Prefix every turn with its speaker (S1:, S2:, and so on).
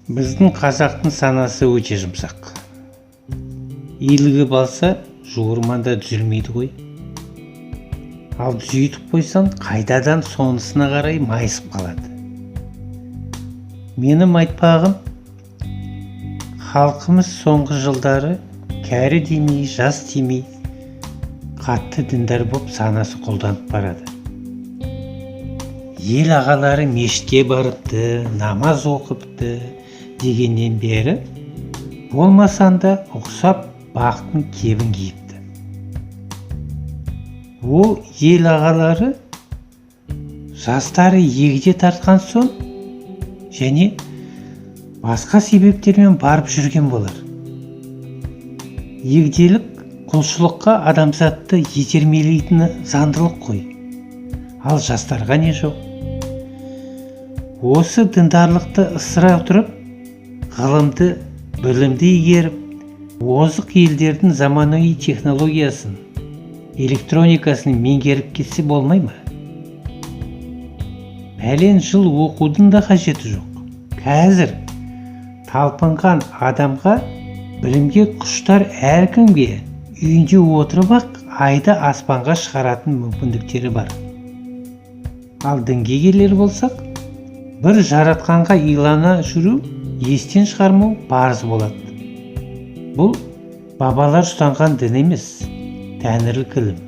S1: Біздің қазақтың санасы өте жұмсақ. Илігіп алса, жуырманда түзелмейді ғой. Ал түзетіп қойсаң, қайдадан сонысына қарай майысып қалады. Менің айтпағым, халқымыз соңғы жылдары кәрі демей, жас демей, қатты діндар боп санасы қолданып барады. Ел ағалары мешітке барыпты, намаз оқыпты дегеннен бері, болмасан да ұқсап бақтың кебін киіпті. Ол ел ағалары жастары егде тартқан соң және басқа себептермен барып жүрген болар. Егделік құлшылыққа адамзатты итермелейтіні заңдылық қой. Ал жастарға не жоқ? Осы діндарлықты ысыра тұрып, ғылымды, білімді игеріп, озық елдердің заманауи технологиясын, электроникасын меңгеріп кетсе болмай ма? Пәлен жыл оқудың да қажеті жоқ. Қазір талпынған адамға білімге құштар әркімге үйінде отырып ақ айды аспанға шығаратын мүмкіндіктері бар. Ал дінге келер болсақ, бір жаратқанға илана жүру, естен шығармау парыз болады. Бұл бабалар ұстанған дін емес, тәңірлік ілім.